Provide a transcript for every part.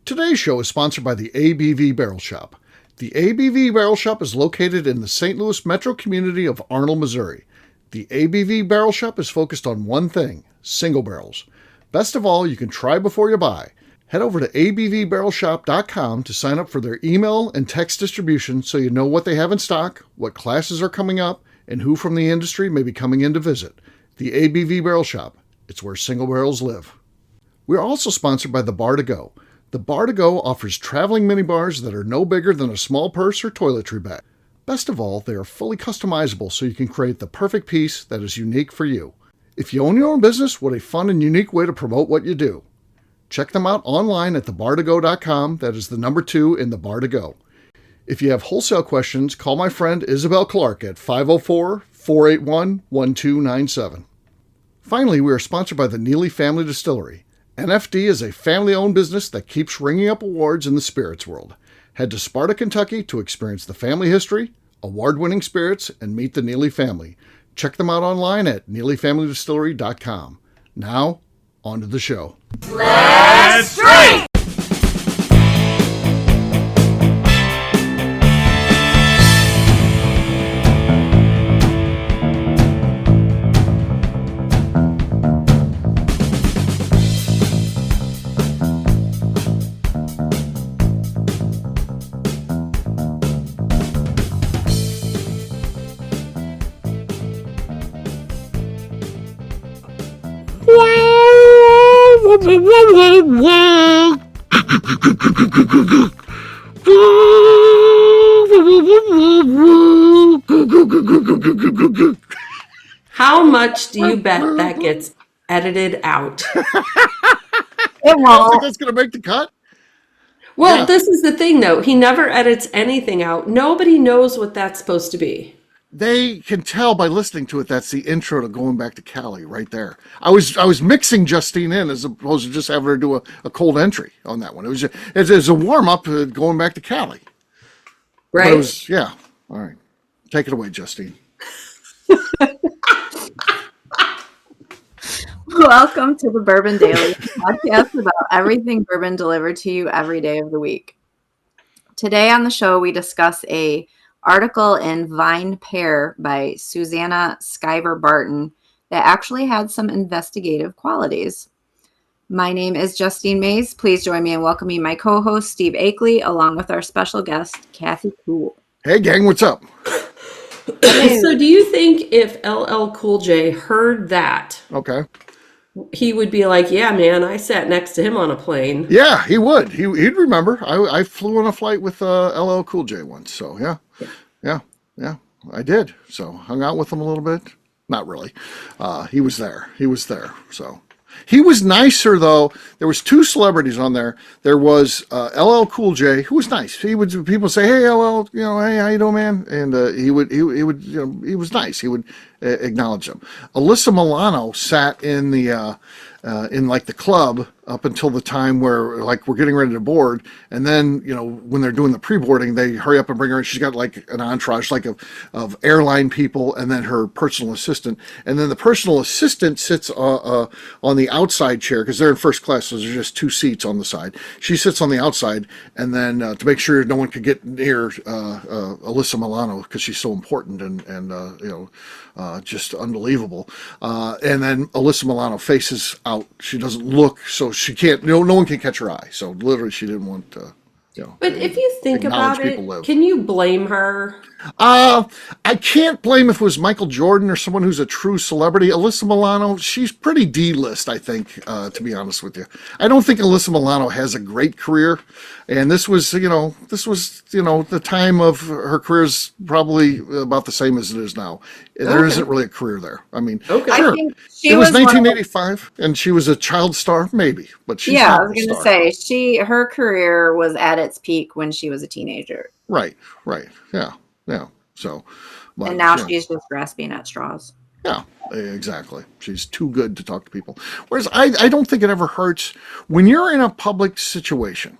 Today's show is sponsored by the ABV Barrel Shop. The ABV Barrel Shop is located in the St. Louis metro community of Arnold, Missouri. The ABV Barrel Shop is focused on one thing: single barrels. Best of all, you can try before you buy. Head over to abvbarrelshop.com to sign up for their email and text distribution so you know what they have in stock, what classes are coming up, and who from the industry may be coming in to visit. The ABV Barrel Shop. It's where single barrels live. We're also sponsored by the Bar to Go. The Bar to Go offers traveling minibars that are no bigger than a small purse or toiletry bag. Best of all, they are fully customizable so you can create the perfect piece that is unique for you. If you own your own business, what a fun and unique way to promote what you do. Check them out online at thebar2go.com. That is the number 2 in the Bar to Go. If you have wholesale questions, call my friend Isabel Clark at 504-481-1297. Finally, we are sponsored by the Neely Family Distillery. NFD is a family-owned business that keeps ringing up awards in the spirits world. Head to Sparta, Kentucky to experience the family history, award-winning spirits, and meet the Neely family. Check them out online at neelyfamilydistillery.com. Now, on to the show. Let's drink! How much do you bet that gets edited out? I don't think that's going to make the cut. Well, This is the thing, though. He never edits anything out. Nobody knows what that's supposed to be. They can tell by listening to it that's the intro to Going Back to Cali right there. I was mixing Justine in as opposed to just having her do a cold entry on that one. It was a warm-up to Going Back to Cali. Right? It was, yeah. All right. Take it away, Justine. Welcome to the Bourbon Daily, podcast about everything bourbon delivered to you every day of the week. Today on the show, we discuss a article in Vine Pair by Susanna Skyver Barton that actually had some investigative qualities. My name is Justine Mays. Please join me in welcoming my co-host, Steve Akeley, along with our special guest, Kathy Cool. Hey, gang, what's up? So do you think if LL Cool J heard that, Okay. he would be like, yeah, man, I sat next to him on a plane? Yeah, he would. He'd remember. I flew on a flight with LL Cool J once, so yeah, I did. So hung out with him a little bit. Not really. He was there. So he was nicer though. There was 2 celebrities on there. There was LL Cool J, who was nice. People say, "Hey, LL, hey, how you doing, man?" And he would, he was nice. He would acknowledge them. Alyssa Milano sat in the in like the club up until the time where like we're getting ready to board, and then when they're doing the pre-boarding, they hurry up and bring her in. She's got like an entourage like of airline people, and then her personal assistant, and then the personal assistant sits on the outside chair because they're in first class, so there's just 2 seats on the side. She sits on the outside, and then to make sure no one could get near Alyssa Milano because she's so important and just unbelievable. And then Alyssa Milano faces out. She doesn't look, so she can't. No one can catch her eye. So literally, she didn't want to. But if you think about it, can you blame her? I can't blame if it was Michael Jordan or someone who's a true celebrity. Alyssa Milano, she's pretty D-list, I think, to be honest with you. I don't think Alyssa Milano has a great career, and this was the time of her career is probably about the same as it is now. There isn't really a career there. I mean, sure, I think it was 1985, and she was a child star, maybe, but she's I not was going to say her career was at its peak when she was a teenager. Right, yeah. So, but, and now she's just grasping at straws. Yeah, exactly. She's too good to talk to people. Whereas I don't think it ever hurts when you're in a public situation.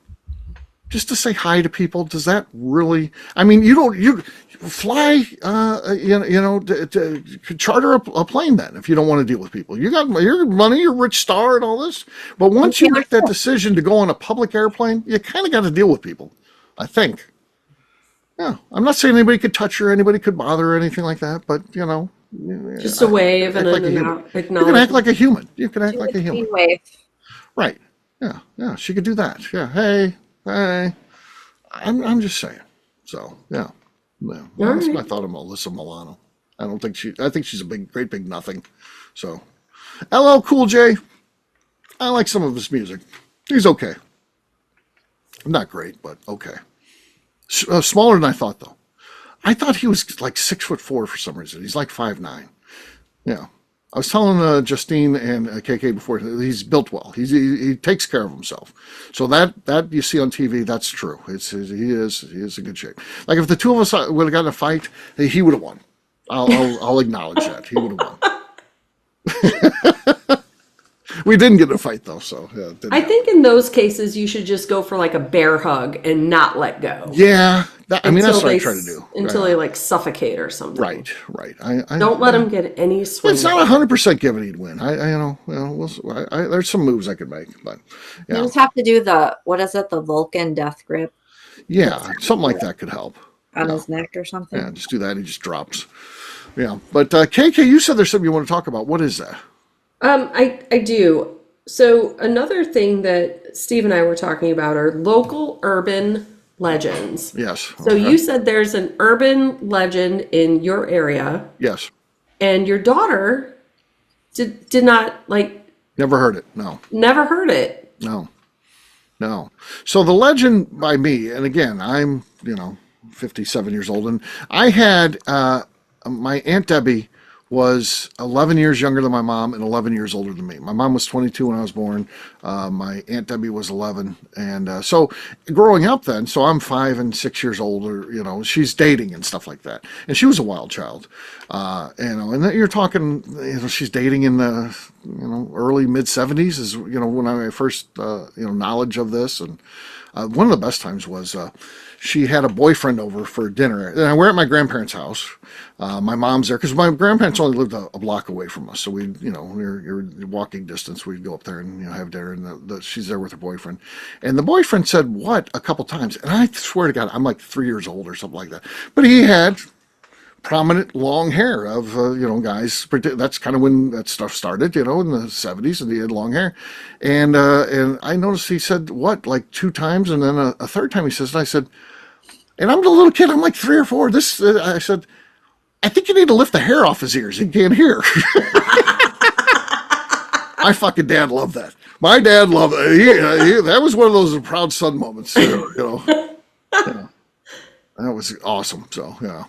just to say hi to people, does that really? I mean, you fly, charter a plane then if you don't want to deal with people. You got your money, you're a rich star, and all this. But once you make that decision to go on a public airplane, you kind of got to deal with people. I think. Yeah, I'm not saying anybody could touch her, anybody could bother her, or anything like that. But Just a wave and like an you can acknowledgement. act like a human. You can act like a human. Wave. Right. Yeah. She could do that. Yeah. Hey. I'm just saying. So yeah. That's my thought of Melissa Milano. I think she's a great big nothing. So, LL Cool J. I like some of his music. He's okay. Not great, but okay. Smaller than I thought, though. I thought he was like 6'4" for some reason. He's like 5'9". Yeah. I was telling Justine and KK before, he's built well. He takes care of himself. So that you see on TV, that's true. He is in good shape. Like if the two of us would have gotten a fight, he would have won. I'll acknowledge that. He would have won. We didn't get in a fight though, so yeah. I think in those cases you should just go for like a bear hug and not let go. Yeah, that's what I try to do until they like suffocate or something. Right. I don't let them get any swing. It's not 100% given he'd win. There's some moves I could make, but yeah. You just have to do the Vulcan death grip. Yeah, something like that could help. On his neck or something. Yeah, just do that. He just drops. Yeah, but KK, you said there's something you want to talk about. What is that? I do. So another thing that Steve and I were talking about are local urban legends. Yes. So you said there's an urban legend in your area. Yes. And your daughter did not like. Never heard it. No. Never heard it. No. So the legend by me, and again, I'm 57 years old, and I had my Aunt Debbie was 11 years younger than my mom and 11 years older than me. My mom was 22 when I was born. My Aunt Debbie was 11. And so growing up then, so I'm 5 and 6 years older, she's dating and stuff like that. And she was a wild child. And then you're talking, she's dating in the, early mid 70s is, when I first, knowledge of this. And one of the best times was, she had a boyfriend over for dinner. And we're at my grandparents' house. My mom's there because my grandparents only lived a block away from us. So we we're walking distance. We'd go up there and have dinner. And she's there with her boyfriend. And the boyfriend said "what" a couple times. And I swear to God, I'm like 3 years old or something like that. But he had prominent long hair of guys. That's kind of when that stuff started, in the 70s, and he had long hair. And I noticed he said "what" like 2 times, and then a third time he says, and I said, and I'm a little kid, I'm like 3 or 4. I said, I think you need to lift the hair off his ears. He can't hear. My fucking dad loved that. My dad loved it. That was one of those proud son moments. That was awesome. So, yeah.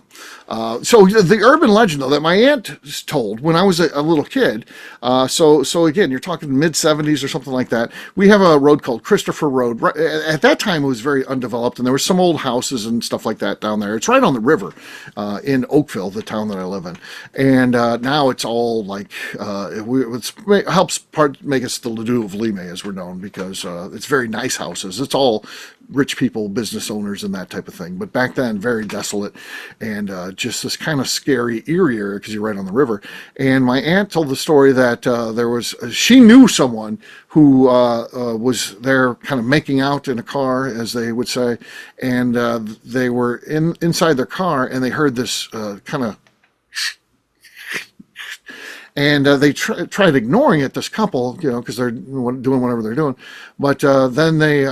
So the urban legend, though, that my aunt told when I was a little kid, so again, you're talking mid-70s or something like that, we have a road called Christopher Road. At that time, it was very undeveloped, and there were some old houses and stuff like that down there. It's right on the river in Oakville, the town that I live in. And now it's all like, it helps make us the Ladue of Lime, as we're known, because it's very nice houses. It's all rich people, business owners, and that type of thing. But back then, very desolate and just this kind of scary, eerie area because you're right on the river. And my aunt told the story that she knew someone who was there kind of making out in a car, as they would say, and they were inside their car and they heard this kind of and they tried ignoring it, this couple, because they're doing whatever they're doing. But then they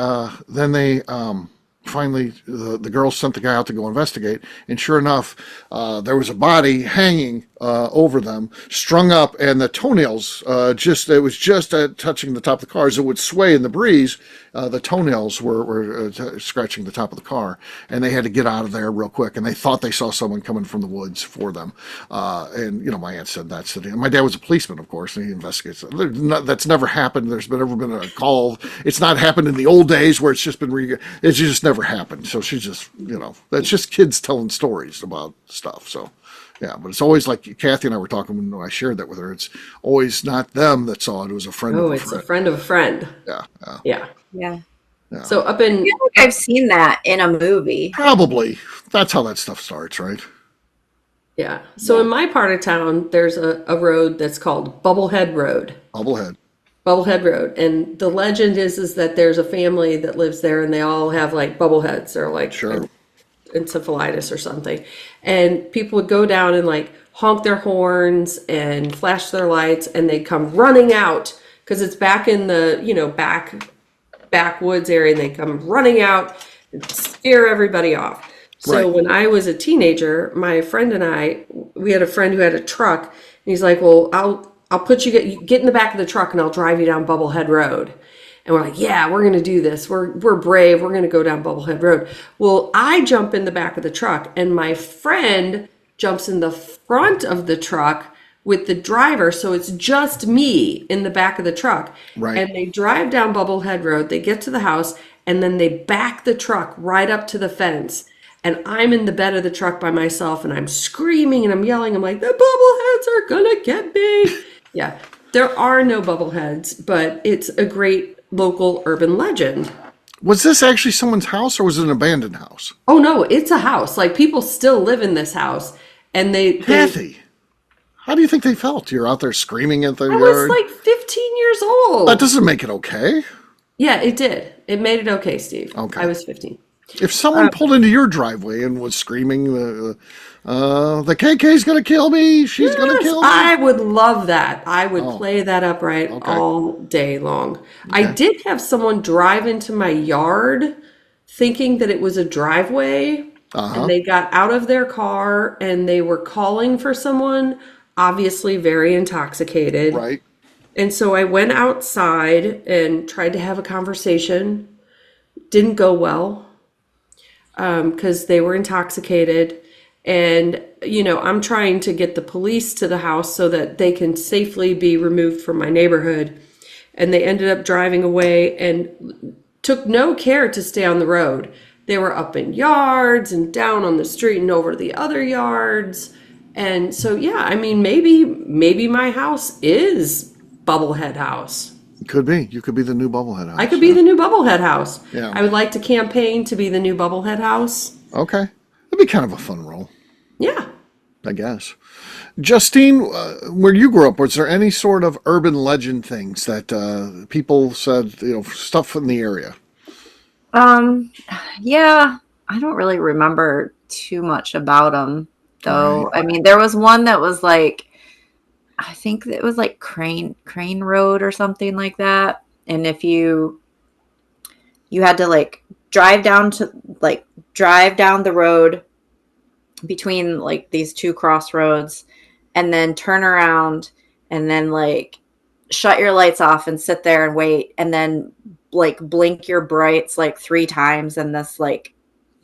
finally, the girls sent the guy out to go investigate. And sure enough, there was a body hanging over them, strung up, and the toenails, it was just touching the top of the car. As it would sway in the breeze, the toenails were scratching the top of the car, and they had to get out of there real quick. And they thought they saw someone coming from the woods for them. And my aunt said that's the deal. My dad was a policeman, of course, and he investigates. That's never happened. There's never been a call. It's not happened in the old days where it's just been it's just never happened. So she's just that's just kids telling stories about stuff. So. Yeah, but it's always like Kathy and I were talking when I shared that with her. It's always not them that saw it. It was a friend of a friend. A friend of a friend. Yeah. Yeah. Yeah. Yeah. So up I in feel like I've seen that in a movie. Probably. That's how that stuff starts, right? yeah. So in my part of town, there's a road that's called Bubblehead Road. Bubblehead. Bubblehead Road. And the legend is that there's a family that lives there and they all have like bubbleheads or like Sure. encephalitis or something. And people would go down and like honk their horns and flash their lights and they'd come running out because it's back in the, backwoods area and they come running out and scare everybody off. So Right. when I was a teenager, my friend and I, we had a friend who had a truck and he's like, well, I'll put you get in the back of the truck and I'll drive you down Bubblehead Road. And we're like, yeah, we're going to do this. We're brave. We're going to go down Bubblehead Road. Well, I jump in the back of the truck and my friend jumps in the front of the truck with the driver. So it's just me in the back of the truck. Right. And they drive down Bubblehead Road. They get to the house and then they back the truck right up to the fence. And I'm in the bed of the truck by myself and I'm screaming and I'm yelling. I'm like, the bubbleheads are going to get me. Yeah, there are no bubbleheads, but it's a great local urban legend. Was this actually someone's house or was it an abandoned house? Oh no, it's a house. Like people still live in this house, and they Kathy, how do you think they felt? You're out there screaming at their I yard. was like 15 years old. That doesn't make it okay. Yeah, it did. It made it okay, Steve. Okay. I was 15. If someone pulled into your driveway and was screaming, the KK's gonna kill me. She's gonna kill me. I would love that. I would play that upright Okay. all day long. I did have someone drive into my yard thinking that it was a driveway, and they got out of their car and they were calling for someone, obviously very intoxicated. Right. And so I went outside and tried to have a conversation. Didn't go well because they were intoxicated. And, I'm trying to get the police to the house so that they can safely be removed from my neighborhood. And they ended up driving away and took no care to stay on the road. They were up in yards and down on the street and over to the other yards. And so, yeah, I mean, maybe my house is Bubblehead House. Could be. You could be the new Bubblehead house. I could be the new Bubblehead House. Yeah. I would like to campaign to be the new Bubblehead House. Okay. That'd be kind of a fun role, Yeah. I guess. Justine, where you grew up, was there any sort of urban legend things that people said, stuff in the area? Yeah, I don't really remember too much about them, though. Right. I mean, there was one that was like, I think it was like Crane Road or something like that. And if you had to like drive down the road between like these two crossroads and then turn around and then like shut your lights off and sit there and wait and then like blink your brights like 3 times and this like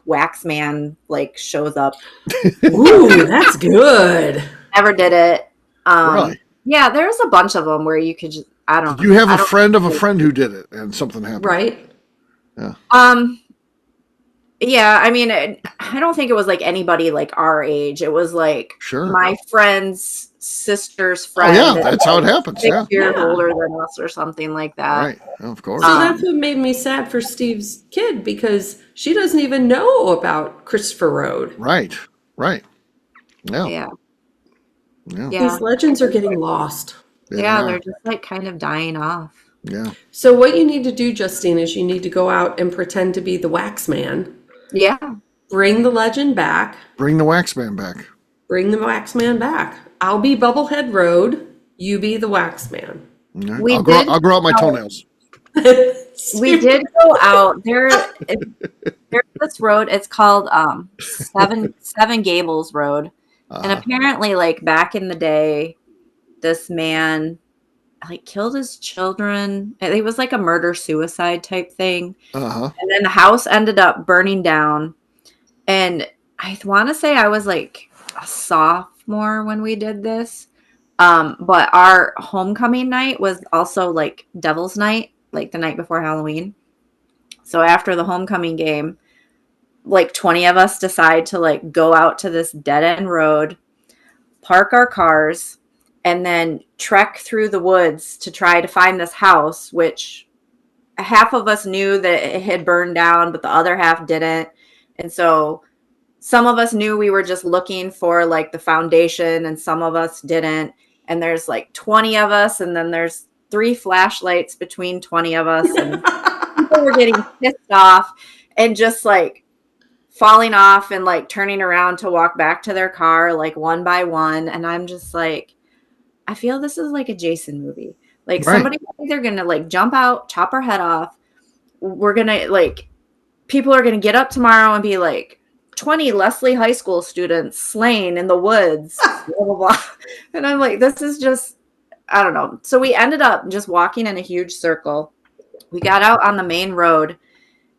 wax man like shows up. Ooh, that's good. Never did it. Really? Yeah, there's a bunch of them where you could just, I don't know. You have a friend of a friend who did it and something happened. Right? Yeah. Yeah, I mean, I don't think it was like anybody like our age. It was like Sure. my friend's sister's Oh, friend. yeah, that's how it happens. 6 Yeah. years Yeah. older than us or something like that. Right. Of course. So that's what made me sad for Steve's kid because she doesn't even know about Christopher Road. Right. Right. Yeah. Yeah. Yeah. Yeah. These legends are getting lost. Yeah, they're just like kind of dying off. Yeah. So what you need to do, Justine, is you need to go out and pretend to be the wax man. Yeah. Bring the legend back. Bring the wax man back. Bring the wax man back. I'll be Bubblehead Road. You be the wax man. All right. We I'll grow did- out my toenails. We did go out there. There's this road. It's called Seven Gables Road, and apparently, like back in the day, this man like killed his children. It was like a murder suicide type thing, Uh-huh. and then the house ended up burning down. And I want to say I was like a sophomore when we did this. But our homecoming night was also like Devil's Night, like the night before Halloween. So after the homecoming game, like 20 of us decide to like go out to this dead end road, park our cars, and then trek through the woods to try to find this house, which half of us knew that it had burned down, but the other half didn't. And so some of us knew we were just looking for like the foundation, and some of us didn't. And there's like 20 of us, and then there's 3 flashlights between 20 of us, and people were getting pissed off and just like falling off and like turning around to walk back to their car, like one by one. And I'm just like, I feel this is like a Jason movie. Like somebody, they're going to like jump out, chop our head off. We're going to like, people are going to get up tomorrow and be like, 20 Leslie High School students slain in the woods, blah, blah, blah. And I'm like, this is just, I don't know. So we ended up just walking in a huge circle. We got out on the main road,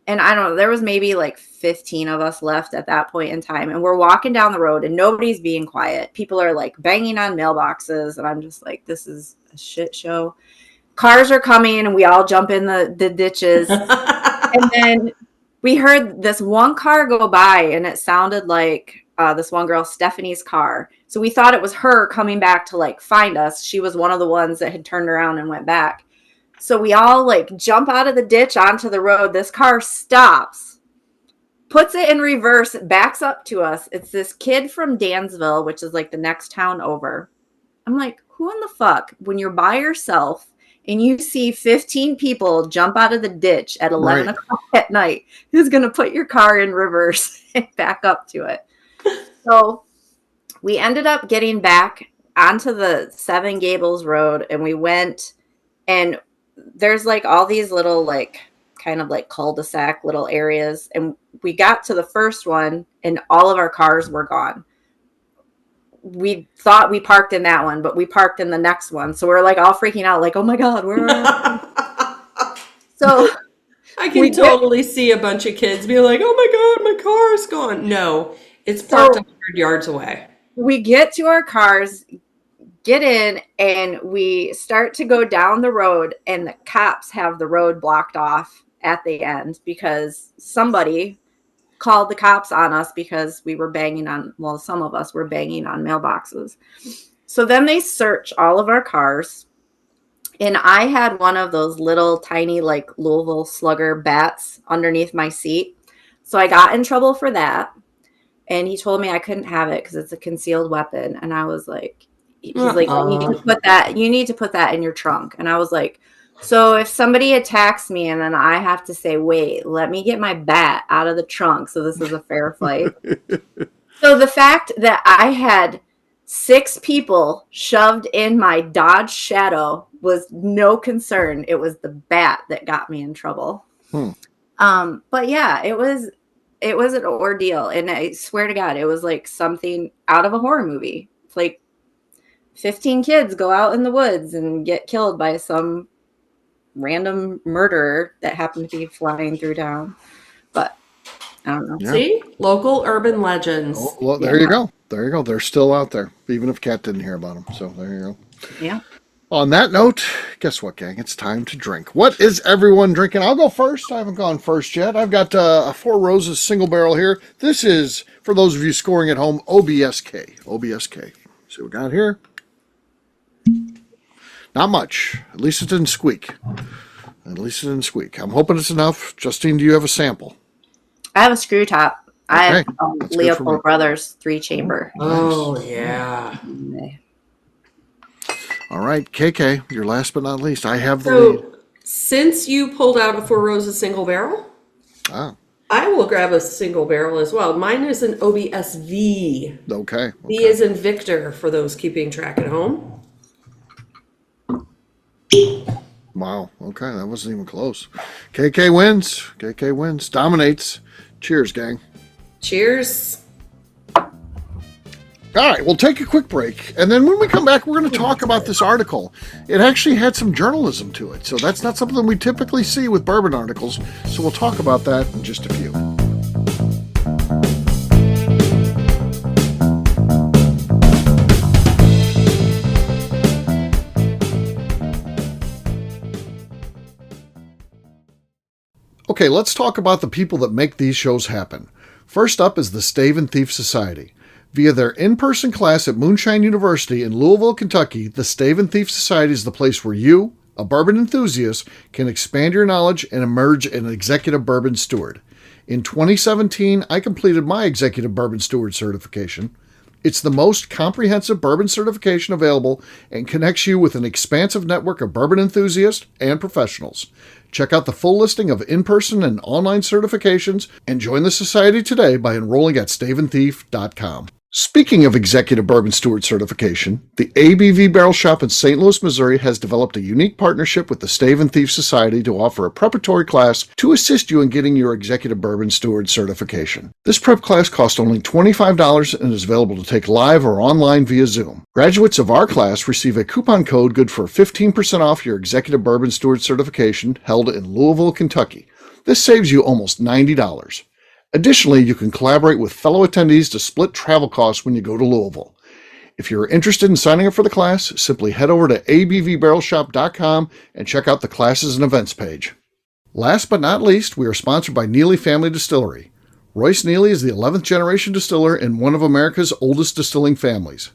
and I don't know, there was maybe like 15 of us left at that point in time. And we're walking down the road and nobody's being quiet. People are like banging on mailboxes. And I'm just like, this is a shit show. Cars are coming and we all jump in the ditches. And then we heard this one car go by, and it sounded like this one girl, Stephanie's car. So we thought it was her coming back to like find us. She was one of the ones that had turned around and went back. So we all like jump out of the ditch onto the road. This car stops, puts it in reverse, backs up to us. It's this kid from Dansville, which is like the next town over. I'm like, who in the fuck, when you're by yourself and you see 15 people jump out of the ditch at 11 o'clock at night, who's going to put your car in reverse and back up to it? So we ended up getting back onto the Seven Gables Road, and we went, and there's like all these little like kind of like cul-de-sac little areas. And we got to the first one and all of our cars were gone. We thought we parked in that one, but we parked in the next one. So we're like all freaking out, like, oh my God, where are we? So I can totally see a bunch of kids be like, oh my God, my car is gone. No, it's parked 100 yards away. We get to our cars, get in, and we start to go down the road, and the cops have the road blocked off at the end because somebody called the cops on us because we were banging on, well, some of us were banging on mailboxes. So then they search all of our cars, and I had one of those little tiny like Louisville Slugger bats underneath my seat. So I got in trouble for that, and he told me I couldn't have it because it's a concealed weapon. And I was like, he's like, you need to put that in your trunk. And I was like, so if somebody attacks me and then I have to say, wait, let me get my bat out of the trunk, so this is a fair fight. So the fact that I had 6 people shoved in my Dodge Shadow was no concern. It was the bat that got me in trouble. But yeah, it was an ordeal. And I swear to God, it was like something out of a horror movie. It's like 15 kids go out in the woods and get killed by some random murderer that happened to be flying through town. But I don't know. Yeah. See? Local urban legends. Oh, well, there you go. There you go. They're still out there, even if Kat didn't hear about them. So there you go. Yeah. On that note, guess what, gang? It's time to drink. What is everyone drinking? I'll go first. I haven't gone first yet. I've got a Four Roses single barrel here. This is, for those of you scoring at home, OBSK. OBSK. See what we got here? Not much. At least it didn't squeak. At least it didn't squeak. I'm hoping it's enough. Justine, do you have a sample? I have a screw top. I have That's Leopold Brothers 3-chamber. Oh, yeah. All right, KK, your last but not least. I have the lead. So, since you pulled out a Four Roses single barrel, I will grab a single barrel as well. Mine is an OBSV. Okay. V is in Victor, for those keeping track at home. Wow. Okay, that wasn't even close. KK wins. KK wins. Dominates. Cheers, gang. Cheers. All right, we'll take a quick break. And then when we come back, we're going to talk about this article. It actually had some journalism to it. So that's not something we typically see with bourbon articles. So we'll talk about that in just a few. Okay, let's talk about the people that make these shows happen. First up is the Stave and Thief Society. Via their in-person class at Moonshine University in Louisville, Kentucky, the Stave and Thief Society is the place where you a bourbon enthusiast can expand your knowledge and emerge an executive bourbon steward. In 2017, I completed my executive bourbon steward certification. It's the most comprehensive bourbon certification available and connects you with an expansive network of bourbon enthusiasts and professionals. Check out the full listing of in-person and online certifications and join the society today by enrolling at staveandthief.com. Speaking of Executive Bourbon Steward certification, the ABV Barrel Shop in St. Louis, Missouri has developed a unique partnership with the Stave and Thief Society to offer a preparatory class to assist you in getting your Executive Bourbon Steward certification. This prep class costs only $25 and is available to take live or online via Zoom. Graduates of our class receive a coupon code good for 15% off your Executive Bourbon Steward certification held in Louisville, Kentucky. This saves you almost $90. Additionally, you can collaborate with fellow attendees to split travel costs when you go to Louisville. If you're interested in signing up for the class, simply head over to abvbarrelshop.com and check out the classes and events page. Last but not least, we are sponsored by Neely Family Distillery. Royce Neely is the 11th generation distiller in one of America's oldest distilling families.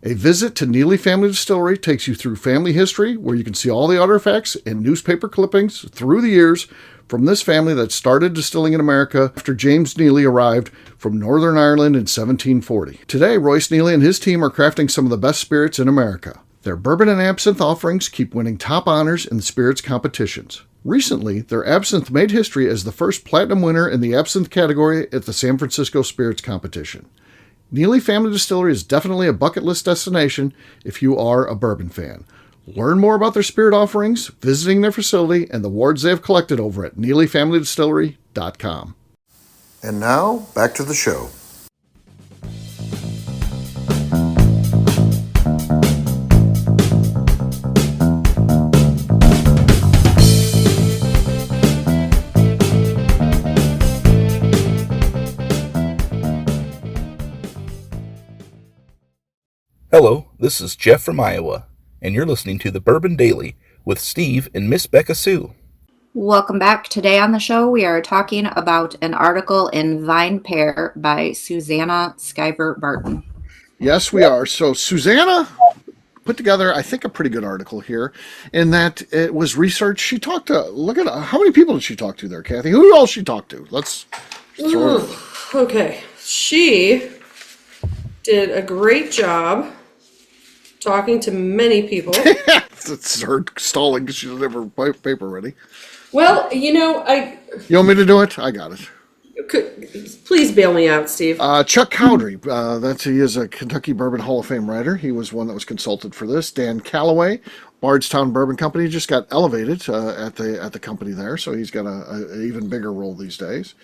A visit to Neely Family Distillery takes you through family history, where you can see all the artifacts and newspaper clippings through the years from this family that started distilling in America after James Neely arrived from Northern Ireland in 1740. Today, Royce Neely and his team are crafting some of the best spirits in America. Their bourbon and absinthe offerings keep winning top honors in the spirits competitions. Recently, their absinthe made history as the first platinum winner in the absinthe category at the San Francisco Spirits Competition. Neely Family Distillery is definitely a bucket list destination if you are a bourbon fan. Learn more about their spirit offerings, visiting their facility, and the awards they have collected over at NeelyFamilyDistillery.com. And now, back to the show. Hello, this is Jeff from Iowa, and you're listening to the Bourbon Daily with Steve and Miss Becca Sue. Welcome back. Today on the show, we are talking about an article in Vine Pair by Susanna Skyver Barton. Yes, we are. So Susanna put together, I think, a pretty good article here in that it was research. She talked to, look at how many people did she talk to there, Kathy? Who else she talked to? Let's throw it. Okay. She did a great job talking to many people. It's her stalling because she doesn't have her paper ready. Well, You want me to do it? I got it. Please bail me out, Steve. Chuck Cowdery, he is a Kentucky Bourbon Hall of Fame writer. He was one that was consulted for this. Dan Calloway, Bardstown Bourbon Company, just got elevated at the company there, so he's got an even bigger role these days.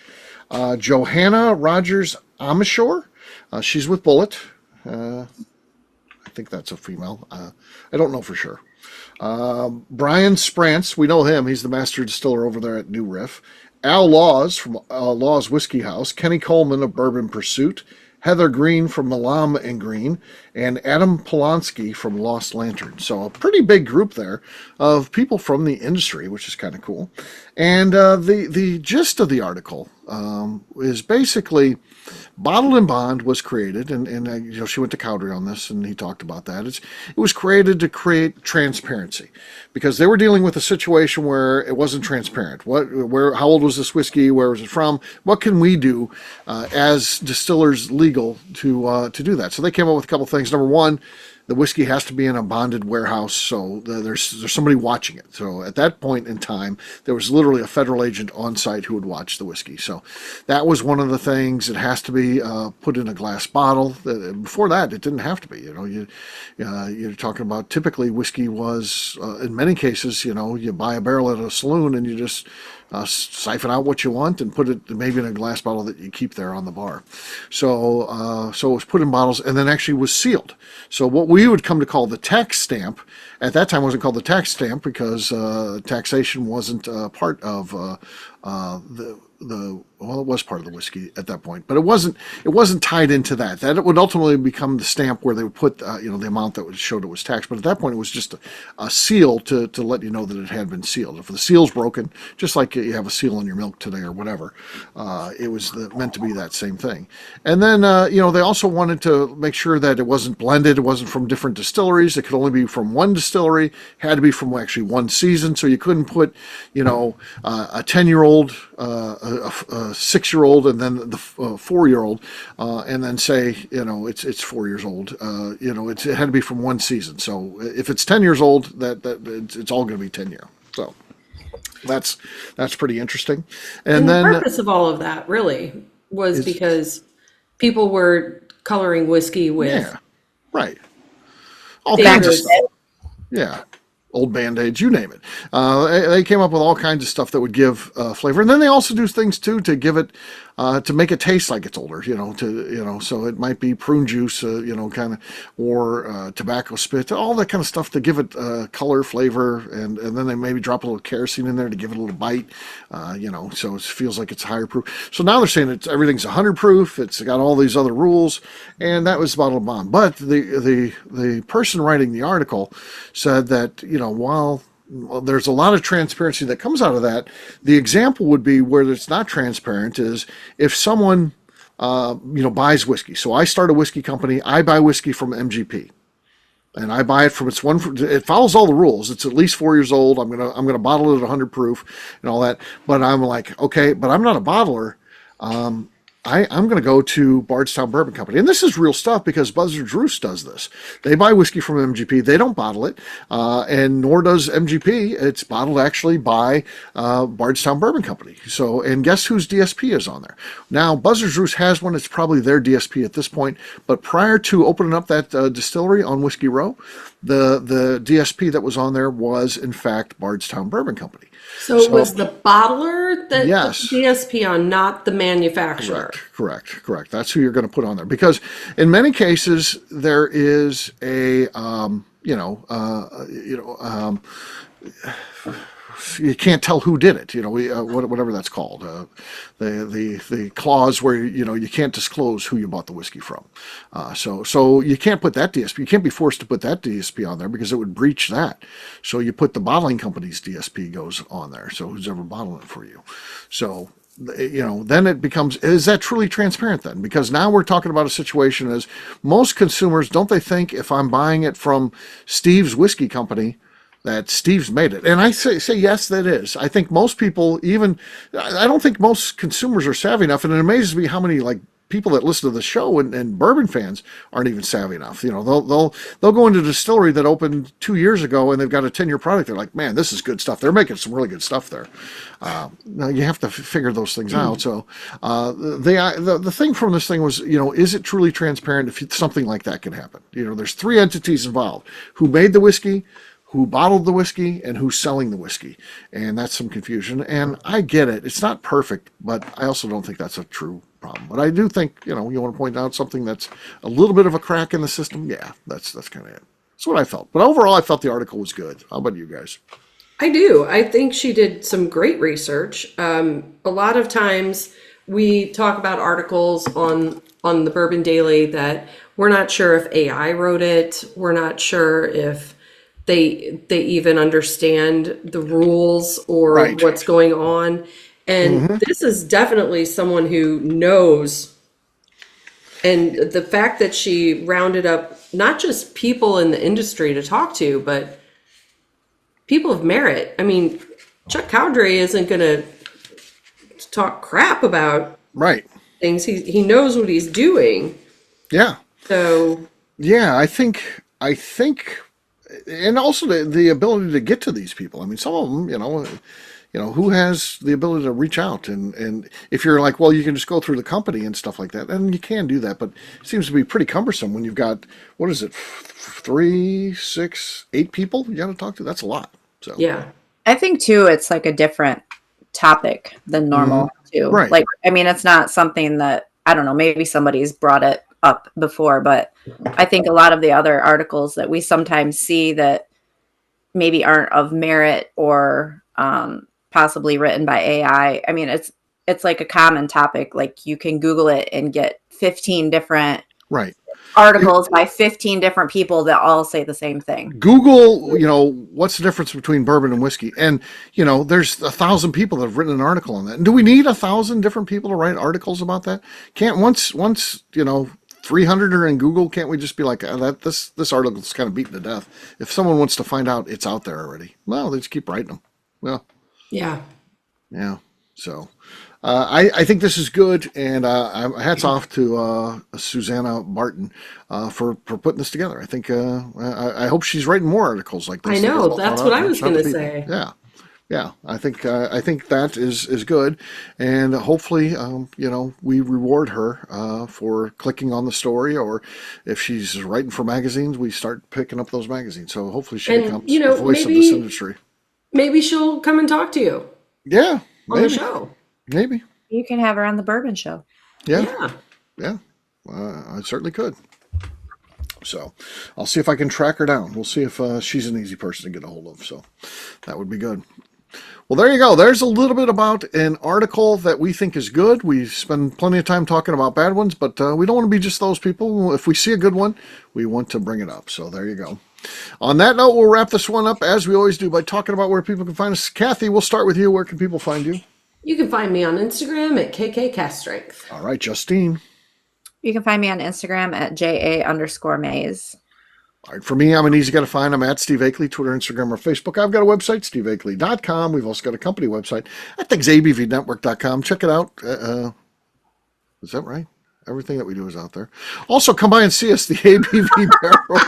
Johanna Rogers Amishore, she's with Bullet. I think that's a female. I don't know for sure. Brian Sprance, we know him. He's the master distiller over there at New Riff. Al Laws from Laws Whiskey House. Kenny Coleman of Bourbon Pursuit. Heather Green from Malam and Green. And Adam Polanski from Lost Lantern. So a pretty big group there of people from the industry, which is kind of cool. And the gist of the article is basically Bottled and Bond was created, and she went to Cowdery on this, and he talked about that. It was created to create transparency, because they were dealing with a situation where it wasn't transparent. How old was this whiskey? Where was it from? What can we do as distillers legal to do that? So they came up with a couple things. Number one, the whiskey has to be in a bonded warehouse, so there's somebody watching it. So at that point in time, there was literally a federal agent on site who would watch the whiskey. So that was one of the things. It has to be put in a glass bottle. Before that, it didn't have to be. You're talking about typically whiskey was in many cases, you buy a barrel at a saloon and you just siphon out what you want and put it maybe in a glass bottle that you keep there on the bar. So it was put in bottles and then actually was sealed. So what we would come to call the tax stamp at that time wasn't called the tax stamp because taxation wasn't part of it was part of the whiskey at that point, but it wasn't tied into that. That it would ultimately become the stamp where they would put the amount that showed it was taxed. But at that point, it was just a seal to let you know that it had been sealed. If the seal's broken, just like you have a seal in your milk today or whatever, it was meant to be that same thing. And then they also wanted to make sure that it wasn't blended. It wasn't from different distilleries. It could only be from one distillery. Had to be from actually one season. So you couldn't put a 10-year-old, a 6-year-old, and then the 4-year-old, and then say it's 4 years old. It had to be from one season. So if it's 10 years old, that it's all going to be 10-year. So that's pretty interesting. And then the purpose of all of that really was because people were coloring whiskey with right, all kinds of dangerous. stuff. Yeah. Old Band-Aids, you name it. They came up with all kinds of stuff that would give flavor, and then they also do things too to give it, to make it taste like it's older. So it might be prune juice, kind of, or tobacco spit, all that kind of stuff to give it color, flavor, and then they maybe drop a little kerosene in there to give it a little bite. So it feels like it's higher proof. So now they're saying everything's 100 proof. It's got all these other rules, and that was Bottled Bond. But the person writing the article said that while there's a lot of transparency that comes out of that, the example would be where it's not transparent is if someone buys whiskey. So I start a whiskey company. I buy whiskey from MGP, and I buy it from it follows all the rules. It's at least 4 years old. I'm gonna bottle it at 100 proof and all that. But I'm like, okay, but I'm not a bottler. I'm going to go to Bardstown Bourbon Company. And this is real stuff because Buzzard's Roost does this. They buy whiskey from MGP. They don't bottle it, and nor does MGP. It's bottled actually by Bardstown Bourbon Company. So, and guess whose DSP is on there? Now, Buzzard's Roost has one. It's probably their DSP at this point. But prior to opening up that distillery on Whiskey Row, the DSP that was on there was, in fact, Bardstown Bourbon Company. So it was the bottler that Yes. put the DSP on, not the manufacturer. Correct. That's who you're going to put on there because in many cases there is a you can't tell who did it. Whatever that's called. The clause where you can't disclose who you bought the whiskey from. So you can't put that DSP. You can't be forced to put that DSP on there because it would breach that. So you put the bottling company's DSP goes on there. So who's ever bottling it for you? So then it becomes, is that truly transparent then? Because now we're talking about a situation as most consumers, don't they think if I'm buying it from Steve's Whiskey Company, that Steve's made it? And I say yes, that is. I think most people, I don't think most consumers are savvy enough, and it amazes me how many people that listen to the show and bourbon fans aren't even savvy enough. They'll go into a distillery that opened 2 years ago and they've got a 10-year product. They're like, man, this is good stuff. They're making some really good stuff there. Now you have to figure those things out. So the thing from this thing was, is it truly transparent if something like that can happen? There's 3 entities involved: who made the whiskey, who bottled the whiskey, and who's selling the whiskey. And that's some confusion. And I get it. It's not perfect, but I also don't think that's a true problem. But I do think, you want to point out something that's a little bit of a crack in the system. Yeah, that's kind of it. That's what I felt. But overall, I felt the article was good. How about you guys? I do. I think she did some great research. A lot of times we talk about articles on the Bourbon Daily that we're not sure if AI wrote it. We're not sure if they even understand the rules or Right. what's going on. And this is definitely someone who knows. And the fact that she rounded up not just people in the industry to talk to, but people of merit. I mean, Chuck Cowdery isn't going to talk crap about Right. things. He knows what he's doing. Yeah. So Yeah, I think, and also the ability to get to these people. I mean, some of them, who has the ability to reach out and if you're like, well, you can just go through the company and stuff like that, and you can do that, but it seems to be pretty cumbersome when you've got, what is it, 3, 6, 8 people you got to talk to. That's a lot. So yeah. I think too, it's like a different topic than normal too. Right. Like, I mean, it's not something that, I don't know, maybe somebody's brought it up before, but I think a lot of the other articles that we sometimes see that maybe aren't of merit or possibly written by AI. I mean, it's like a common topic. Like you can Google it and get 15 different Right. articles by 15 different people that all say the same thing. Google, what's the difference between bourbon and whiskey? And, there's 1,000 people that have written an article on that. And do we need 1,000 different people to write articles about that? Can't once 300 are in Google, can't we just be like, this article's kind of beaten to death? If someone wants to find out, it's out there already. Well, they just keep writing them. Well, Yeah. yeah. So I think this is good, and hats off to Susanna Barton for putting this together. I think I hope she's writing more articles like this. I know, that's what I was going to say. Yeah. I think that is good, and hopefully we reward her for clicking on the story, or if she's writing for magazines, we start picking up those magazines. So hopefully she becomes the voice of this industry. Maybe she'll come and talk to you. Yeah. On the show. Maybe. You can have her on the Bourbon Show. Yeah. I certainly could. So I'll see if I can track her down. We'll see if she's an easy person to get a hold of. So that would be good. Well, there you go. There's a little bit about an article that we think is good. We spend plenty of time talking about bad ones, but we don't want to be just those people. If we see a good one, we want to bring it up. So there you go. On that note, we'll wrap this one up as we always do by talking about where people can find us. Kathy, we'll start with you. Where can people find you? You can find me on Instagram at KKCastStrength. All right, Justine. You can find me on Instagram at JA_Maze. All right, for me, I'm an easy guy to find. I'm at Steve Akeley, Twitter, Instagram, or Facebook. I've got a website, steveakeley.com. We've also got a company website. I think it's abvnetwork.com. Check it out. Is that right? Everything that we do is out there. Also, come by and see us, the ABV Barrel.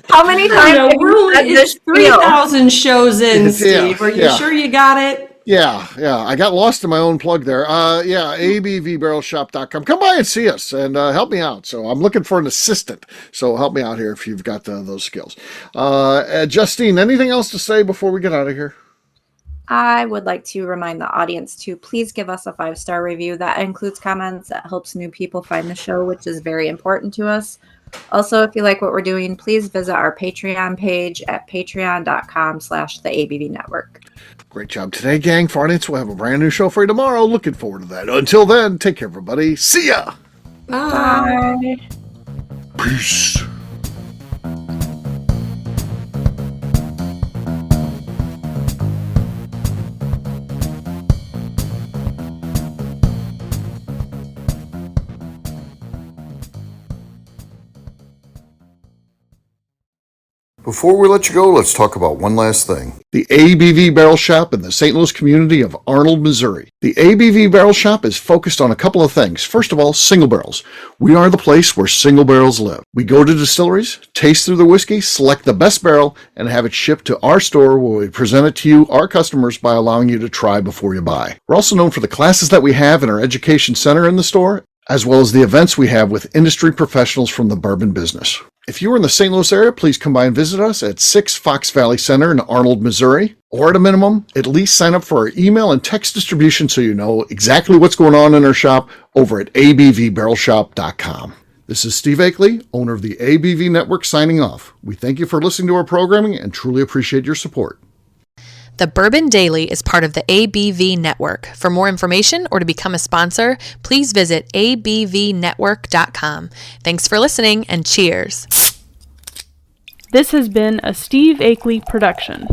How many times? It's 3,000 shows in, Steve. Are you sure you got it? Yeah. I got lost in my own plug there. abvbarrelshop.com. Come by and see us and help me out. So I'm looking for an assistant. So help me out here if you've got those skills. Justine, anything else to say before we get out of here? I would like to remind the audience to please give us a 5-star review. That includes comments. That helps new people find the show, which is very important to us. Also, if you like what we're doing, please visit our Patreon page at patreon.com/theABV Network. Great job today, gang. For audience, we'll have a brand new show for you tomorrow. Looking forward to that. Until then, take care, everybody. See ya. Bye. Peace. Before we let you go, let's talk about one last thing. The ABV Barrel Shop in the St. Louis community of Arnold, Missouri. The ABV Barrel Shop is focused on a couple of things. First of all, single barrels. We are the place where single barrels live. We go to distilleries, taste through the whiskey, select the best barrel, and have it shipped to our store where we present it to you, our customers, by allowing you to try before you buy. We're also known for the classes that we have in our education center in the store, as well as the events we have with industry professionals from the bourbon business. If you are in the St. Louis area, please come by and visit us at 6 Fox Valley Center in Arnold, Missouri. Or at a minimum, at least sign up for our email and text distribution so you know exactly what's going on in our shop over at abvbarrelshop.com. This is Steve Akeley, owner of the ABV Network, signing off. We thank you for listening to our programming and truly appreciate your support. The Bourbon Daily is part of the ABV Network. For more information or to become a sponsor, please visit abvnetwork.com. Thanks for listening and cheers. This has been a Steve Akeley production.